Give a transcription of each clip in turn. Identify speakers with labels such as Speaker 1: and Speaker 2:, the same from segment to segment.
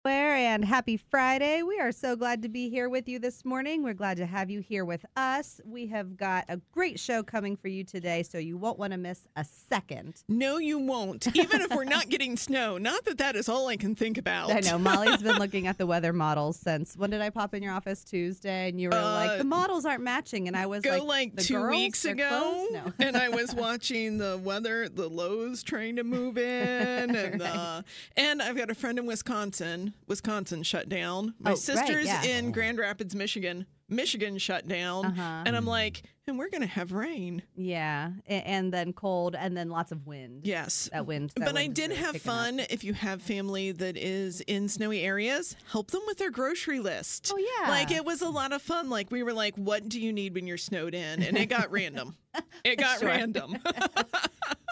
Speaker 1: And happy Friday. We are so glad to be here with you this morning. We're glad to have you here with us. We have got a great show coming for you today, so you won't want to miss a second.
Speaker 2: No, you won't. Even if we're not getting snow. Not that that is all I can think about.
Speaker 1: I know. Molly's been looking at the weather models since, when did I pop in your office? Tuesday? And you were like, the models aren't matching. And I was
Speaker 2: like
Speaker 1: the
Speaker 2: 2
Speaker 1: girls,
Speaker 2: weeks ago.
Speaker 1: No.
Speaker 2: And I was watching the weather, the lows trying to move in. And,
Speaker 1: Right.
Speaker 2: And I've got a friend in Wisconsin. Wisconsin shut down. My sister's in Grand Rapids, Michigan. Michigan shut down. And I'm like, and we're going to have rain.
Speaker 1: Yeah. And then cold and then lots of wind.
Speaker 2: Yes.
Speaker 1: That wind.
Speaker 2: But I did have fun. If you have family that is in snowy areas, help them with their grocery list.
Speaker 1: Oh, yeah.
Speaker 2: Like, it was a lot of fun. Like, we were like, what do you need when you're snowed in? And it got random. It got random.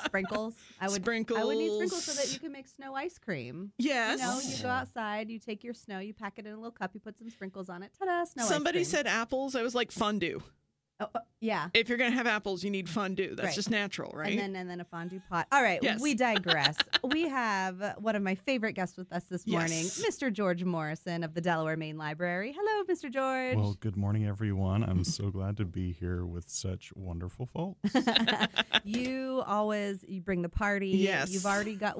Speaker 1: Sprinkles.
Speaker 2: Sprinkles.
Speaker 1: I would need sprinkles so that you can make snow ice cream.
Speaker 2: Yes.
Speaker 1: You know, you go outside, you take your snow, you pack it in a little cup, you put some sprinkles on it. Ta-da, snow
Speaker 2: Somebody
Speaker 1: ice cream.
Speaker 2: said apples. I was like, fondue.
Speaker 1: Oh, yeah.
Speaker 2: If you're going to have apples, you need fondue. That's just natural, right?
Speaker 1: And then a fondue pot. All right, we digress. We have one of my favorite guests with us this morning, Mr. George Morrison of the Delaware Main Library. Hello, Mr. George.
Speaker 3: Well, good morning, everyone. I'm so glad to be here with such wonderful folks.
Speaker 1: You bring the party.
Speaker 2: Yes.
Speaker 1: You've already got,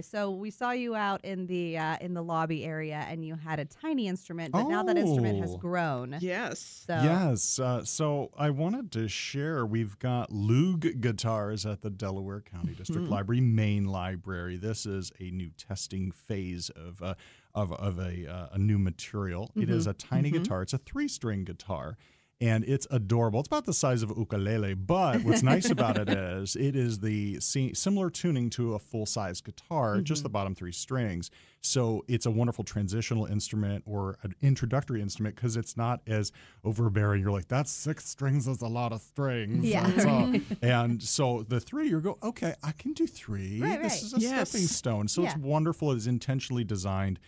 Speaker 1: so we saw you out in the lobby area and you had a tiny instrument, but now that instrument has grown.
Speaker 2: Yes.
Speaker 3: Yes. So I wanted to share, we've got Loog guitars at the Delaware County District Library Main Library. This is a new testing phase of a new material. It is a tiny guitar. It's a 3-string guitar. And it's adorable. It's about the size of a ukulele, but what's nice about it is the similar tuning to a full-size guitar, just the bottom 3 strings. So it's a wonderful transitional instrument or an introductory instrument because it's not as overbearing. You're like, that's 6 strings is a lot of strings.
Speaker 1: Yeah.
Speaker 3: And so the 3, you go, okay, I can do 3.
Speaker 1: Right.
Speaker 3: This is a stepping stone. So it's wonderful. It's intentionally designed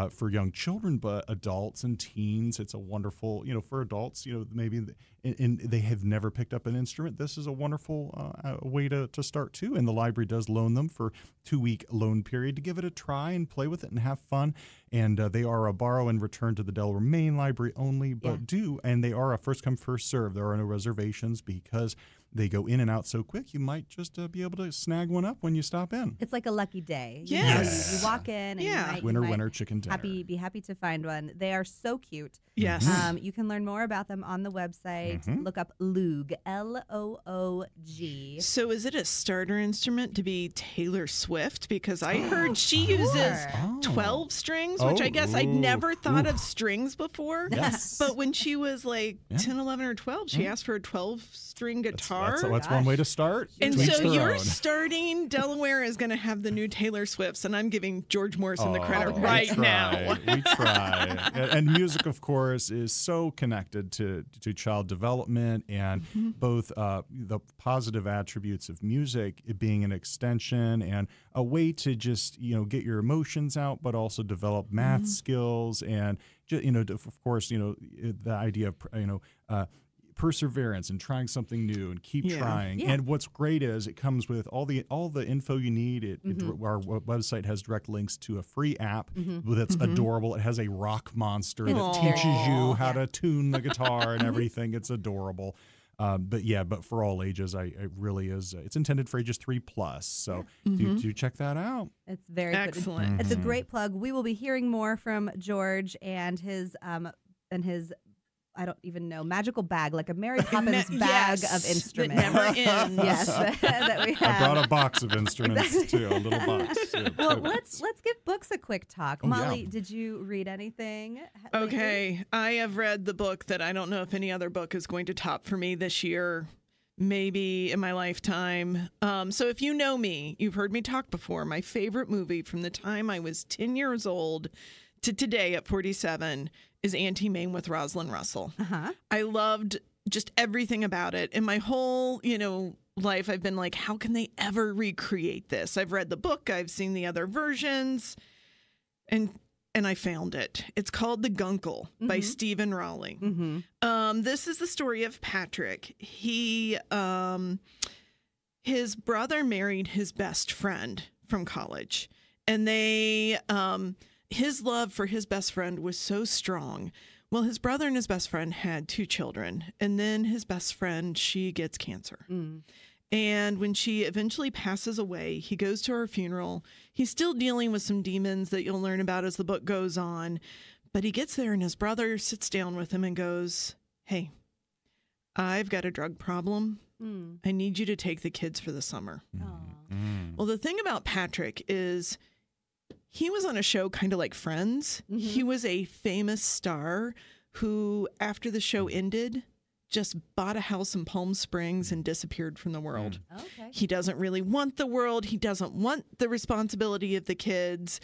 Speaker 3: for young children, but adults and teens, it's a wonderful, for adults, maybe and they have never picked up an instrument. This is a wonderful way to start too. And the library does loan them for 2-week loan period to give it a try and play with it and have fun. And they are a borrow and return to the Delaware Main Library only, but and they are a first come, first serve. There are no reservations because they go in and out so quick, you might just be able to snag one up when you stop in.
Speaker 1: It's like a lucky day.
Speaker 2: Yes.
Speaker 1: You walk in and you might,
Speaker 3: winner, chicken dinner.
Speaker 1: Be happy to find one. They are so cute.
Speaker 2: Yes.
Speaker 1: You can learn more about them on the website. Look up Loog, Loog.
Speaker 2: So is it a starter instrument to be Taylor Swift? Because I heard she uses 12 strings, which I guess I'd never thought of strings before.
Speaker 3: Yes.
Speaker 2: But when she was like 10, 11, or 12, she asked for a 12-string guitar.
Speaker 3: That's one way to start.
Speaker 2: And so you're starting, Delaware is going to have the new Taylor Swifts, and I'm giving George Morrison the credit right now.
Speaker 3: We try. And music, of course, is so connected to child development and both the positive attributes of music, it being an extension and a way to just, get your emotions out, but also develop math skills and, of course, the idea of, perseverance and trying something new and keep trying. And what's great is it comes with all the info you need. Our website has direct links to a free app that's adorable. It has a rock monster that teaches you how to tune the guitar and everything. It's adorable. But for all ages, it really is. It's intended for ages 3+. So do check that out.
Speaker 1: It's very
Speaker 2: excellent.
Speaker 1: Good. It's a great plug. We will be hearing more from George and his I don't even know, magical bag, like a Mary Poppins bag of instruments.
Speaker 2: That never ends.
Speaker 1: Yes, that we have.
Speaker 3: I brought a box of instruments too, a little box.
Speaker 1: Well, let's give books a quick talk. Molly, did you read anything?
Speaker 2: Okay, I have read the book that I don't know if any other book is going to top for me this year, maybe in my lifetime. So if you know me, you've heard me talk before. My favorite movie from the time I was 10 years old to today at 47 is Auntie Mame with Rosalind Russell. I loved just everything about it. And my whole, life, I've been like, how can they ever recreate this? I've read the book. I've seen the other versions. And I found it. It's called The Guncle by Steven Rowley. This is the story of Patrick. His brother married his best friend from college. And they his love for his best friend was so strong. Well, his brother and his best friend had 2 children, and then his best friend, she gets cancer. And when she eventually passes away, he goes to her funeral. He's still dealing with some demons that you'll learn about as the book goes on. But he gets there and his brother sits down with him and goes, hey, I've got a drug problem. I need you to take the kids for the summer. Well, the thing about Patrick is he was on a show kind of like Friends. He was a famous star who, after the show ended, just bought a house in Palm Springs and disappeared from the world.
Speaker 1: Okay.
Speaker 2: He doesn't really want the world. He doesn't want the responsibility of the kids.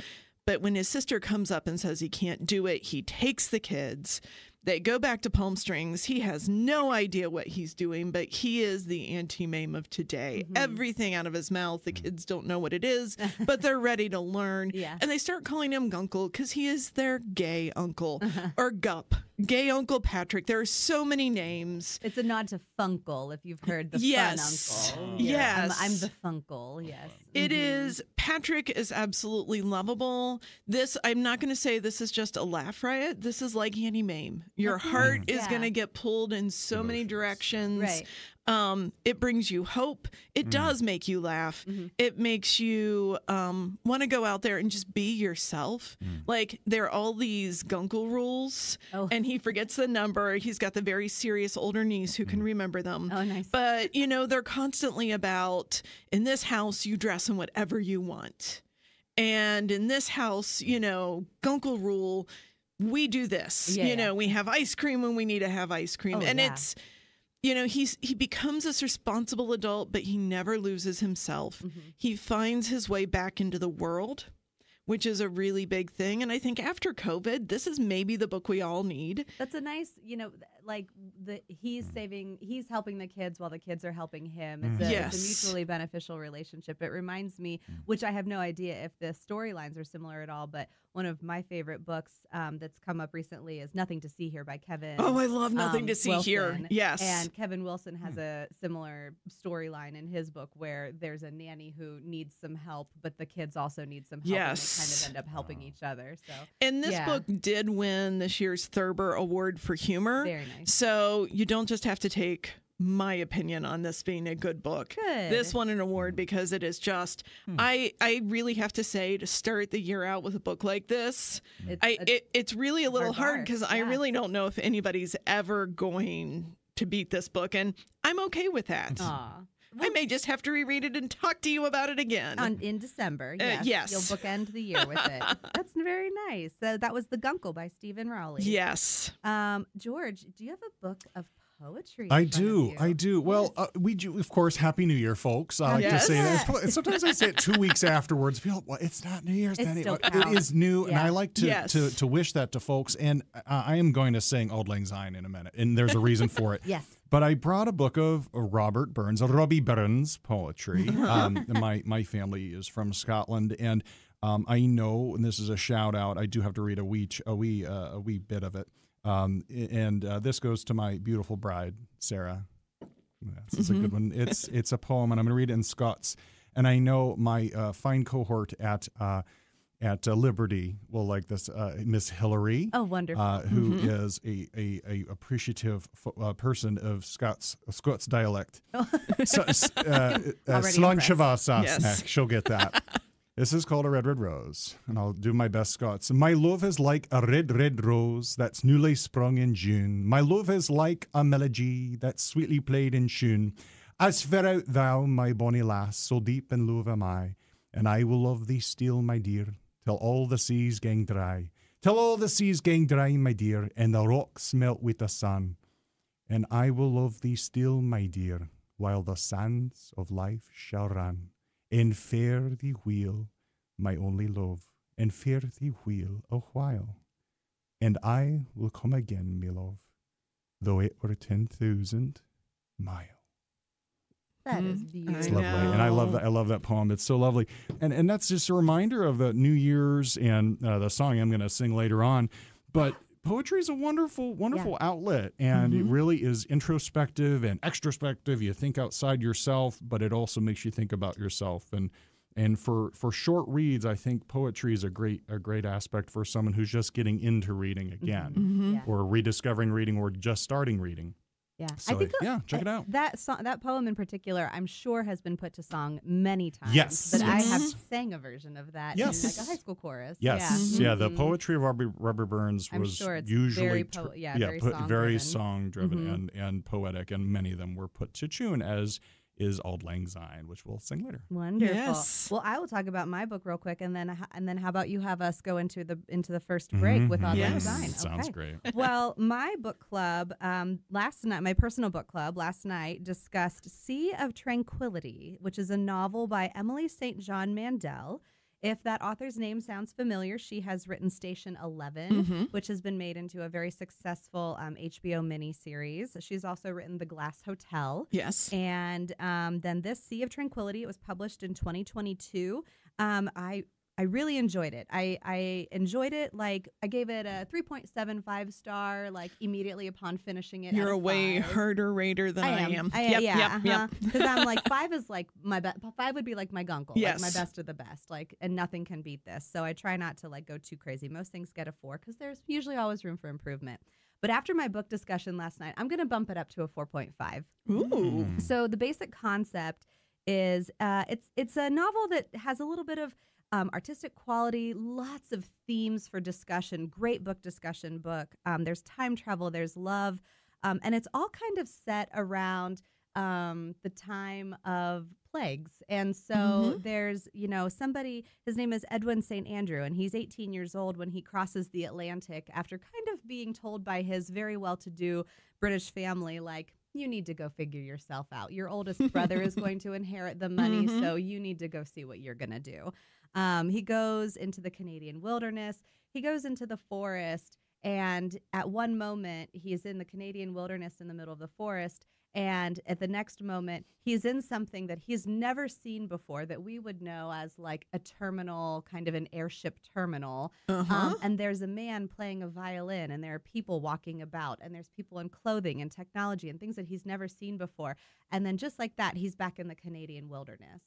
Speaker 2: But when his sister comes up and says he can't do it, he takes the kids. They go back to Palm Springs. He has no idea what he's doing, but he is the anti-Mame of today. Everything out of his mouth, the kids don't know what it is, but they're ready to learn. And they start calling him Guncle because he is their gay uncle, or Gup. Gay Uncle Patrick. There are so many names.
Speaker 1: It's a nod to Funkle, if you've heard the
Speaker 2: Yes.
Speaker 1: fun uncle.
Speaker 2: Yes.
Speaker 1: I'm the Funkle, yes.
Speaker 2: It is. Patrick is absolutely lovable. This, I'm not going to say this is just a laugh riot. This is like anti-Mame. Your heart is going to get pulled in so many directions.
Speaker 1: Right.
Speaker 2: It brings you hope. It does make you laugh. It makes you want to go out there and just be yourself. Like, there are all these Guncle rules, and he forgets the number. He's got the very serious older niece who can remember them.
Speaker 1: Oh, nice.
Speaker 2: But, you know, they're constantly about, in this house, you dress in whatever you want. And in this house, you know, Guncle rule, we do this. You know, we have ice cream when we need to have ice cream. And it's... You know, he becomes this responsible adult, but he never loses himself. He finds his way back into the world, which is a really big thing. And I think after COVID, this is maybe the book we all need.
Speaker 1: That's a nice, you know, like he's helping the kids while the kids are helping him. It's a mutually beneficial relationship. It reminds me, which I have no idea if the storylines are similar at all, but one of my favorite books that's come up recently is Nothing to See Here by Kevin.
Speaker 2: Oh, I love Nothing to See
Speaker 1: Wilson.
Speaker 2: Here. Yes.
Speaker 1: And Kevin Wilson has a similar storyline in his book where there's a nanny who needs some help, but the kids also need some help.
Speaker 2: Yes.
Speaker 1: And they kind of end up helping each other. So,
Speaker 2: and this book did win this year's Thurber Award for Humor.
Speaker 1: Very nice.
Speaker 2: So you don't just have to take my opinion on this being a good book.
Speaker 1: Good.
Speaker 2: This won an award because it is just, I really have to say, to start the year out with a book like this, it's really a little hard because I really don't know if anybody's ever going to beat this book, and I'm okay with that. I may just have to reread it and talk to you about it again.
Speaker 1: In December,
Speaker 2: yes.
Speaker 1: You'll bookend the year with it. That's very nice. So that was The Guncle by Steven Rowley.
Speaker 2: Yes.
Speaker 1: George, do you have a book of poetry?
Speaker 3: I do. Well, we do, of course, Happy New Year, folks. I like to say that. Sometimes I say it 2 weeks afterwards. People, well, it's not New Year's. It is new, and I like to wish that to folks. And I am going to sing Auld Lang Syne in a minute, and there's a reason for it.
Speaker 1: Yes.
Speaker 3: But I brought a book of Robbie Burns poetry. My family is from Scotland, and I know, and this is a shout out, I do have to read a wee bit of it. And this goes to my beautiful bride, Sarah. This is a good one. It's a poem, and I'm going to read it in Scots. And I know my fine cohort at Liberty will like this, Miss Hillary.
Speaker 1: Oh, wonderful.
Speaker 3: Who is a appreciative person of Scots dialect.
Speaker 1: Yes.
Speaker 3: She'll get that. This is called A Red, Red Rose, and I'll do my best Scots. My love is like a red, red rose that's newly sprung in June. My love is like a melody that's sweetly played in tune. As fair art thou, my bonny lass, so deep in love am I, and I will love thee still, my dear, till all the seas gang dry. Till all the seas gang dry, my dear, and the rocks melt with the sun. And I will love thee still, my dear, while the sands of life shall run. And fare thee wheel, my only love, and fare thee wheel a while. And I will come again, me love, though it were 10,000 miles.
Speaker 1: That is beautiful.
Speaker 3: It's lovely, and I love that poem. It's so lovely, and that's just a reminder of the New Year's and the song I'm going to sing later on. But poetry is a wonderful outlet, and it really is introspective and extrospective. You think outside yourself, but it also makes you think about yourself. And And for short reads, I think poetry is a great aspect for someone who's just getting into reading again, or rediscovering reading, or just starting reading.
Speaker 1: Yeah,
Speaker 3: So,
Speaker 1: I think
Speaker 3: check it out.
Speaker 1: That poem in particular, I'm sure has been put to song many times.
Speaker 3: Yes,
Speaker 1: but I have sang a version of that in like a high school chorus.
Speaker 3: Yes, the poetry of Robert Burns was
Speaker 1: sure it's
Speaker 3: usually
Speaker 1: very
Speaker 3: song driven and poetic, and many of them were put to tune, as is Auld Lang Syne, which we'll sing later.
Speaker 1: Wonderful.
Speaker 2: Yes.
Speaker 1: Well, I will talk about my book real quick, and then how about you have us go into the first break with Auld Lang Syne?
Speaker 3: Sounds great.
Speaker 1: Well, my book club last night, my personal book club last night discussed Sea of Tranquility, which is a novel by Emily St. John Mandel. If that author's name sounds familiar, she has written Station 11, which has been made into a very successful HBO miniseries. She's also written The Glass Hotel.
Speaker 2: Yes. And
Speaker 1: then this Sea of Tranquility, it was published in 2022. I really enjoyed it. I enjoyed it. Like, I gave it a 3.75 star, like, immediately upon finishing it.
Speaker 2: You're a way harder rater than I am.
Speaker 1: Yep. Because I'm like, 5 is like my best. 5 would be like my Guncle.
Speaker 2: Yes.
Speaker 1: Like my best of the best. Like, and nothing can beat this. So I try not to like go too crazy. Most things get a 4 because there's usually always room for improvement. But after my book discussion last night, I'm going to bump it up to a 4.5.
Speaker 2: Ooh.
Speaker 1: So the basic concept is it's a novel that has a little bit of artistic quality, lots of themes for discussion, great book discussion book. There's time travel, there's love, and it's all kind of set around the time of plagues. And so there's, somebody, his name is Edwin St. Andrew, and he's 18 years old when he crosses the Atlantic after kind of being told by his very well-to-do British family, like, you need to go figure yourself out. Your oldest brother is going to inherit the money, so you need to go see what you're going to do. He goes into the Canadian wilderness. He goes into the forest, and at one moment, he's in the Canadian wilderness in the middle of the forest, and at the next moment, he's in something that he's never seen before that we would know as like a terminal, kind of an airship terminal. And there's a man playing a violin, and there are people walking about, and there's people in clothing and technology and things that he's never seen before. And then just like that, he's back in the Canadian wilderness.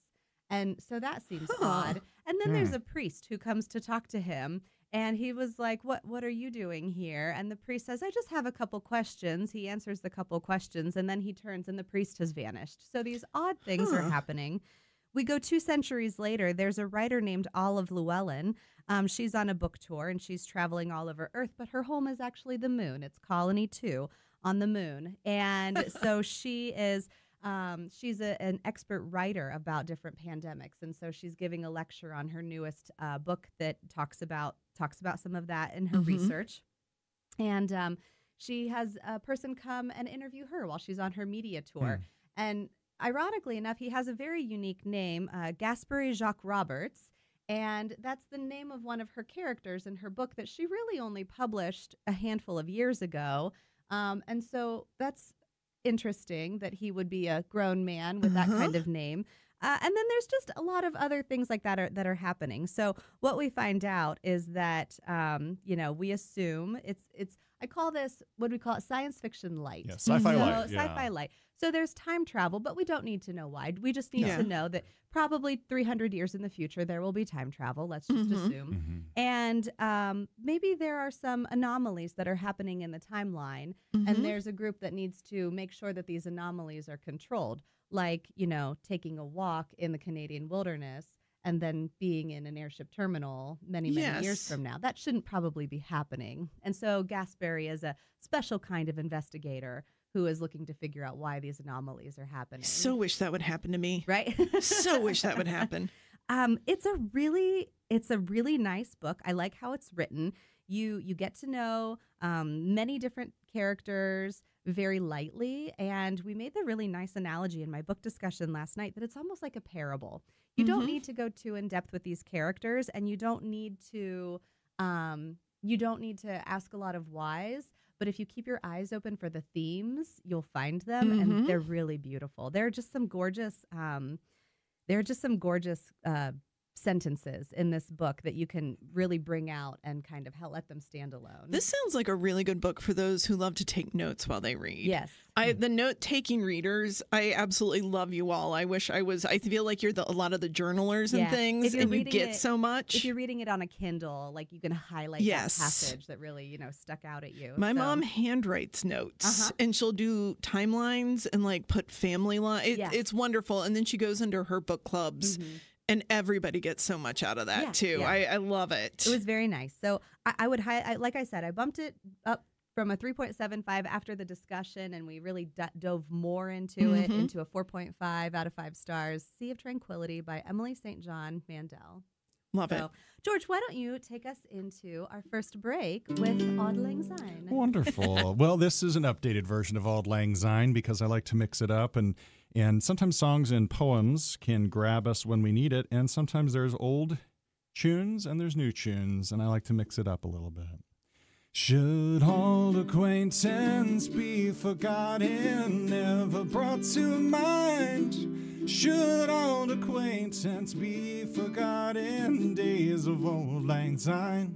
Speaker 1: And so that seems odd. And then there's a priest who comes to talk to him. And he was like, what are you doing here? And the priest says, I just have a couple questions. He answers the couple questions, and then he turns, and the priest has vanished. So these odd things are happening. We go 2 centuries later. There's a writer named Olive Llewellyn. She's on a book tour, and she's traveling all over Earth, but her home is actually the moon. It's Colony 2 on the moon. And so she is... she's an expert writer about different pandemics, and so she's giving a lecture on her newest book that talks about some of that in her research. And she has a person come and interview her while she's on her media tour. And ironically enough, he has a very unique name, Gasperi Jacques Roberts, and that's the name of one of her characters in her book that she really only published a handful of years ago. And so that's interesting that he would be a grown man with that kind of name. And then there's just a lot of other things like that are happening. So what we find out is that, we assume it's I call this, what do we call it? Science fiction light.
Speaker 3: Yeah, sci-fi light.
Speaker 1: Sci-fi light. So there's time travel, but we don't need to know why. We just need to know that probably 300 years in the future, there will be time travel. Let's just assume. And maybe there are some anomalies that are happening in the timeline. And there's a group that needs to make sure that these anomalies are controlled. Like, taking a walk in the Canadian wilderness and then being in an airship terminal many years from now. That shouldn't probably be happening. And so Gasperi is a special kind of investigator who is looking to figure out why these anomalies are happening.
Speaker 2: So wish that would happen to me.
Speaker 1: Right?
Speaker 2: So wish that would happen.
Speaker 1: It's a really nice book. I like how it's written. You get to know many different characters very lightly, and we made the really nice analogy in my book discussion last night that it's almost like a parable. You don't need to go too in depth with these characters, and you don't need to ask a lot of whys. But if you keep your eyes open for the themes, you'll find them, and they're really beautiful. There are just some gorgeous sentences in this book that you can really bring out and kind of let them stand alone.
Speaker 2: This sounds like a really good book for those who love to take notes while they read.
Speaker 1: Yes.
Speaker 2: The note-taking readers, I absolutely love you all. I feel like you're a lot of the journalers and things, and you get so much.
Speaker 1: If you're reading it on a Kindle, like you can highlight that passage that really, stuck out at you.
Speaker 2: My mom handwrites notes, and she'll do timelines and like put family line. It's wonderful. And then she goes into her book clubs. And everybody gets so much out of that, too. Yeah. I love it.
Speaker 1: It was very nice. So I would, like I said, I bumped it up from a 3.75 after the discussion, and we really dove more into it, into a 4.5 out of 5 stars. Sea of Tranquility by Emily St. John Mandel.
Speaker 2: Love it.
Speaker 1: George, why don't you take us into our first break with Auld Lang Syne?
Speaker 3: Wonderful. Well, this is an updated version of Auld Lang Syne because I like to mix it up, and sometimes songs and poems can grab us when we need it, and sometimes there's old tunes and there's new tunes, and I like to mix it up a little bit. Should old acquaintance be forgotten, never brought to mind? Should old acquaintance be forgotten, days of Auld Lang Syne?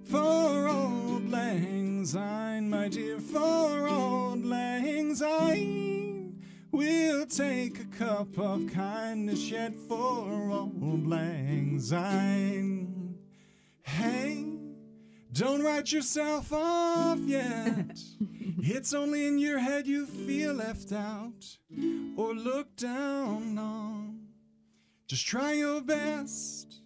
Speaker 3: For Auld Lang Syne, my dear, for Auld Lang Syne, we'll take a cup of kindness yet for Auld Lang Syne. Hey, don't write yourself off yet. It's only in your head you feel left out or looked down on. Just try your best,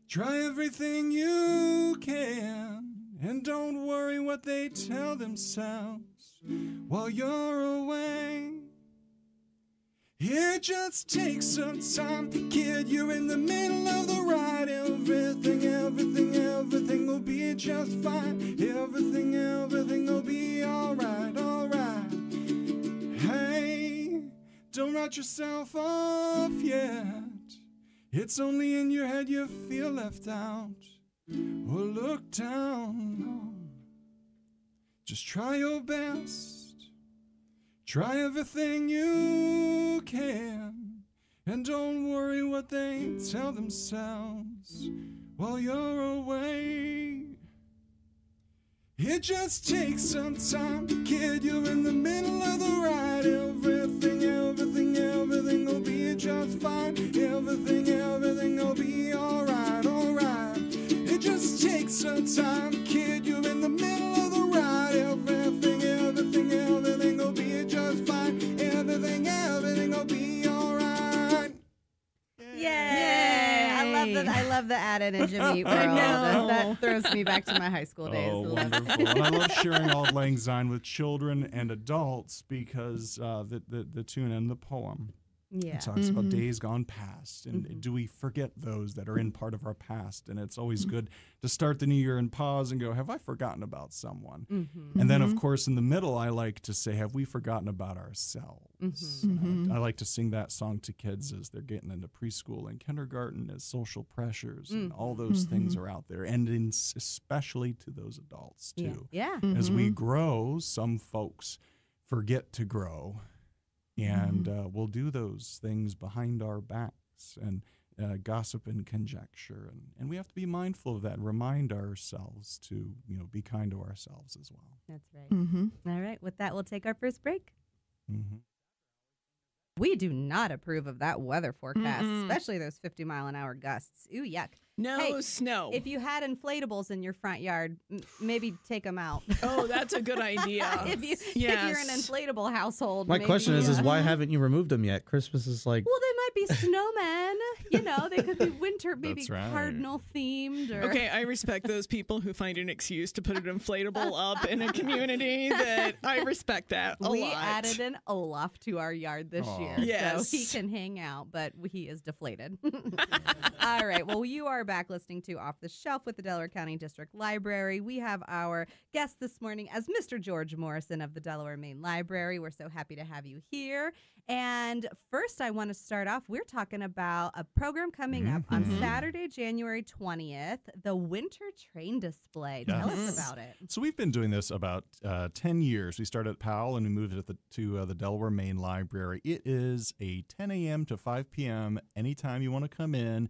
Speaker 3: try everything you can, and don't worry what they tell themselves while you're away. It just takes some time, kid, you're in the middle of the ride. Everything will be just fine. Everything will be alright. Hey, don't write yourself off yet. It's only in your head you feel left out or looked down on. Just try your best. Try everything you can, and don't worry what they tell themselves while you're away. It just takes some time, kid, you're in the middle of the ride. Everything will be just fine. Everything will be alright. It just takes some time, kid, you're in the middle of the ride. Everything will be just fine. Everything will be alright.
Speaker 1: Yay! I love the added in Jimmy Eat World.
Speaker 2: I know.
Speaker 1: That throws me back to my high school days.
Speaker 3: Oh, wonderful. And I love sharing Auld Lang Syne with children and adults because the tune and the poem.
Speaker 1: Yeah.
Speaker 3: It talks about days gone past, and do we forget those that are in part of our past? And it's always good to start the new year and pause and go, have I forgotten about someone? And then, of course, in the middle, I like to say, have we forgotten about ourselves? I like to sing that song to kids as they're getting into preschool and kindergarten, as social pressures and all those things are out there, and especially to those adults, too.
Speaker 1: Yeah.
Speaker 3: As we grow, some folks forget to grow. And we'll do those things behind our backs and gossip and conjecture. And we have to be mindful of that and remind ourselves to, be kind to ourselves as well.
Speaker 1: That's right. All right. With that, we'll take our first break. We do not approve of that weather forecast, especially those 50-mile-an-hour gusts. Ooh, yuck.
Speaker 2: No snow.
Speaker 1: If you had inflatables in your front yard, maybe take them out.
Speaker 2: Oh, that's a good idea.
Speaker 1: If you're an inflatable household.
Speaker 4: My question is why haven't you removed them yet? Christmas is like...
Speaker 1: Well, they might be snowmen. They could be winter, maybe cardinal themed. Or...
Speaker 2: Okay, I respect those people who find an excuse to put an inflatable up in a community. That I respect that a lot.
Speaker 1: We added an Olaf to our yard this year, so he can hang out, but he is deflated. All right, well, you are back listening to Off the Shelf with the Delaware County District Library. We have our guest this morning as Mr. George Morrison of the Delaware Main Library. We're so happy to have you here. And first, I want to start off, we're talking about a program coming up on Saturday, January 20th, the Winter Train Display. Tell us about it.
Speaker 3: So we've been doing this about 10 years. We started at Powell and we moved it to the Delaware Main Library. It is a 10 a.m. to 5 p.m. anytime you want to come in.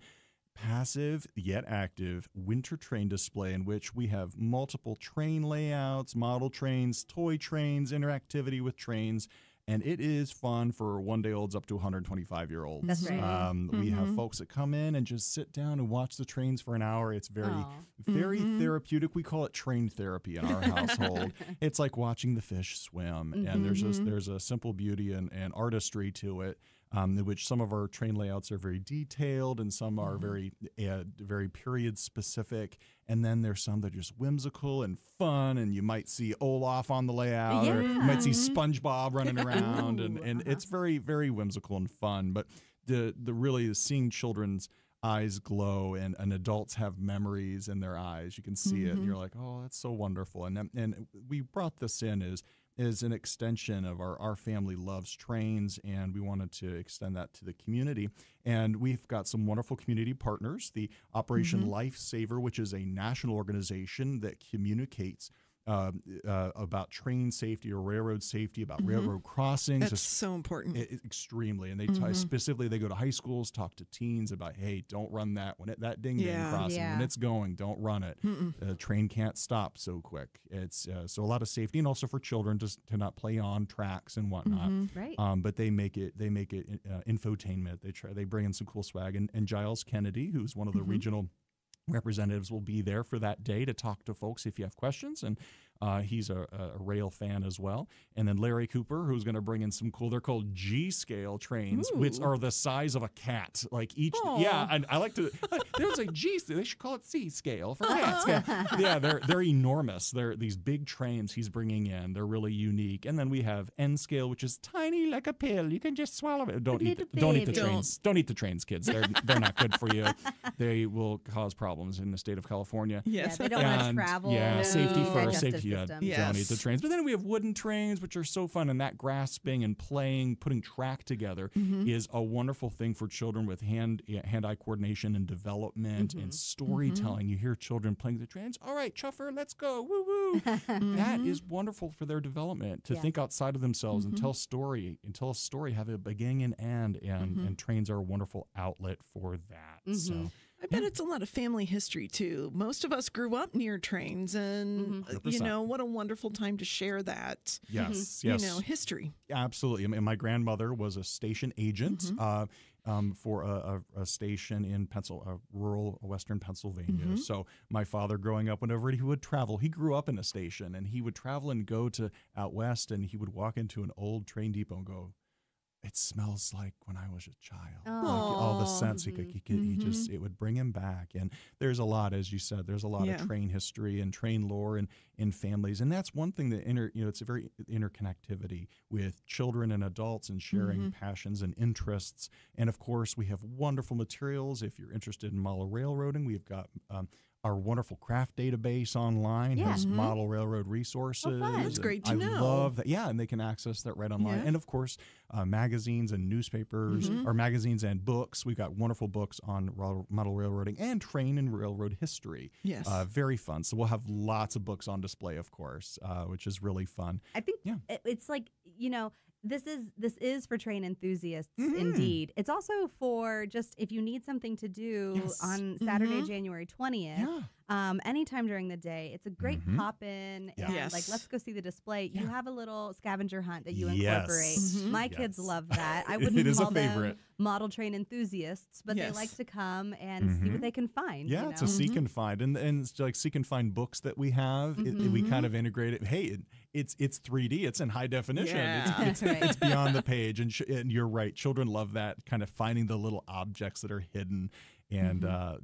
Speaker 3: passive yet active winter train display in which we have multiple train layouts, model trains, toy trains, interactivity with trains. And it is fun for one-day-olds up to 125-year-olds.
Speaker 1: That's right.
Speaker 3: We have folks that come in and just sit down and watch the trains for an hour. It's very therapeutic. We call it train therapy in our household. It's like watching the fish swim. And there's a simple beauty and artistry to it, in which some of our train layouts are very detailed and some are very period-specific. And then there's some that are just whimsical and fun, and you might see Olaf on the layout, or you might see SpongeBob running around, and it's very, very whimsical and fun. But the really seeing children's eyes glow and adults have memories in their eyes, you can see it, and you're like, oh, that's so wonderful. And we brought this in as an extension of our family loves trains, and we wanted to extend that to the community. And we've got some wonderful community partners, the Operation Lifesaver, which is a national organization that communicates about train safety or railroad safety, about railroad crossings.
Speaker 2: That's so important.
Speaker 3: Extremely. And they specifically, they go to high schools, talk to teens about, hey, don't run that that ding-ding crossing. When it's going, don't run it. The train can't stop so quick. It's so a lot of safety, and also for children to not play on tracks and whatnot.
Speaker 1: Right.
Speaker 3: But they make it infotainment. They bring in some cool swag. And Giles Kennedy, who's one of the regional representatives, will be there for that day to talk to folks if you have questions, and he's a rail fan as well. And then Larry Cooper, who's going to bring in some cool, they're called G-scale trains, which are the size of a cat. Like each, and I like to, there's a G, they should call it C-scale for cats. Yeah, they're enormous. They're these big trains he's bringing in. They're really unique. And then we have N-scale, which is tiny like a pill. You can just swallow it. Don't eat the trains. Don't eat the trains, kids. They're not good for you. They will cause problems in the state of California.
Speaker 1: Yes, they don't want to travel.
Speaker 3: Yeah, safety first. Safety.
Speaker 1: System.
Speaker 3: Don't eat the trains. But then we have wooden trains, which are so fun, and that grasping and playing, putting track together is a wonderful thing for children with hand-eye coordination and development and storytelling. You hear children playing the trains. All right, Chuffer, let's go. Woo-woo. That is wonderful for their development, to think outside of themselves and tell a story, have a beginning and end, and trains are a wonderful outlet for that. So
Speaker 2: I bet it's a lot of family history, too. Most of us grew up near trains, and, what a wonderful time to share that,
Speaker 3: yes.
Speaker 2: History.
Speaker 3: Absolutely. I mean, my grandmother was a station agent for a station in rural western Pennsylvania. So my father, growing up, whenever he would travel, he grew up in a station, and he would travel and go to out west, and he would walk into an old train depot and go, it smells like when I was a child. Like all the scents it would bring him back. And there's a lot, as you said, there's a lot of train history and train lore in families. And that's one thing that it's a very interconnectivity with children and adults and sharing passions and interests. And of course, we have wonderful materials. If you're interested in model railroading, we've got our wonderful craft database online has model railroad resources.
Speaker 2: That's great to know.
Speaker 3: I love that. Yeah, and they can access that right online. And of course, magazines and newspapers, or magazines and books. We've got wonderful books on model railroading and train and railroad history.
Speaker 2: Yes.
Speaker 3: Very fun. So we'll have lots of books on display, of course, which is really fun.
Speaker 1: I think it's like, this is for train enthusiasts, indeed. It's also for just if you need something to do on Saturday, January 20th, anytime during the day. It's a great pop in and like, let's go see the display. You have a little scavenger hunt that you incorporate. My kids love that. I wouldn't call them model train enthusiats, but they like to come and see what they can find.
Speaker 3: Yeah, it's a seek and find. And it's like seek and find books that we have. We kind of integrate it. Hey, it's 3D. It's in high definition.
Speaker 2: Yeah.
Speaker 3: It's beyond the page. And you're right. Children love that, kind of finding the little objects that are hidden and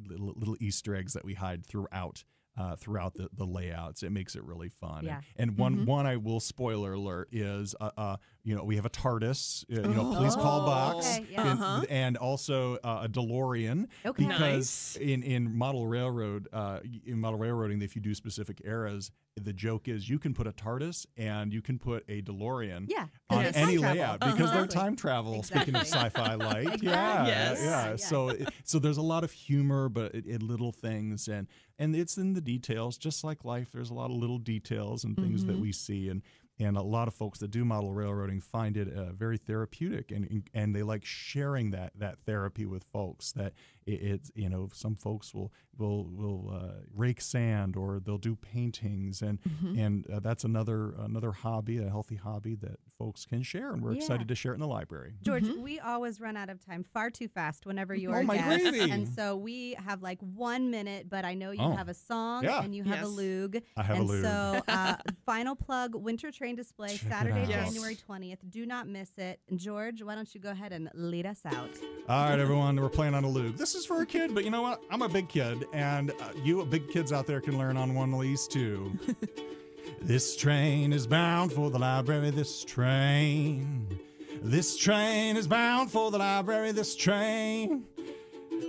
Speaker 3: little Easter eggs that we hide throughout the layouts. It makes it really fun.
Speaker 1: Yeah.
Speaker 3: And one I will spoiler alert is we have a TARDIS, police call box, and also a DeLorean.
Speaker 1: Okay.
Speaker 3: Because in model railroading, if you do specific eras, the joke is you can put a TARDIS and you can put a DeLorean on any layout because they're time travel.
Speaker 1: Exactly.
Speaker 3: Speaking of sci-fi light,
Speaker 2: Yes.
Speaker 3: So there's a lot of humor, but in little things, and it's in the details, just like life. There's a lot of little details and things that we see, And a lot of folks that do model railroading find it very therapeutic, and they like sharing that therapy with folks. That it's some folks will rake sand, or they'll do paintings, and that's another hobby, a healthy hobby that folks can share, and we're excited to share it in the library.
Speaker 1: George, we always run out of time far too fast whenever you are
Speaker 3: my
Speaker 1: guests,
Speaker 3: gravy.
Speaker 1: and so we have like 1 minute, but I know you have a song and you have a Loog.
Speaker 3: I have a Loog.
Speaker 1: So final plug, Winter Train Display,
Speaker 3: Check
Speaker 1: Saturday,
Speaker 3: it out.
Speaker 1: January 20th. Do not miss it. And George, why don't you go ahead and lead us out?
Speaker 3: All right, everyone, we're playing on a Loog. This is for a kid, but you know what? I'm a big kid, and you big kids out there can learn on one of these too. This train is bound for the library, this train. This train is bound for the library, this train.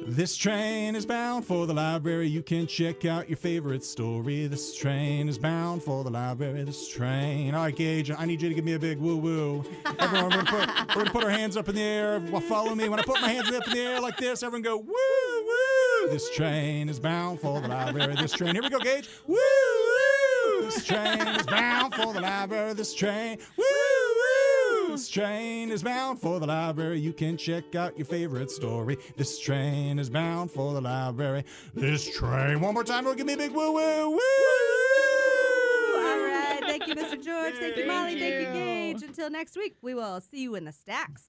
Speaker 3: This train is bound for the library. You can check out your favorite story. This train is bound for the library. This train. All right, Gage, I need you to give me a big woo-woo. Everyone, we're gonna put our hands up in the air. Follow me. When I put my hands up in the air like this, everyone go, woo-woo. This train is bound for the library. This train. Here we go, Gage. Woo-woo. This train is bound for the library. This train. Woo-woo. This train is bound for the library. You can check out your favorite story. This train is bound for the library. This train. One more time. Give me a big woo woo woo.
Speaker 1: All right. Thank you, Mr. George. Thank you, Molly. Thank you, Gage. Until next week, we will see you in the stacks.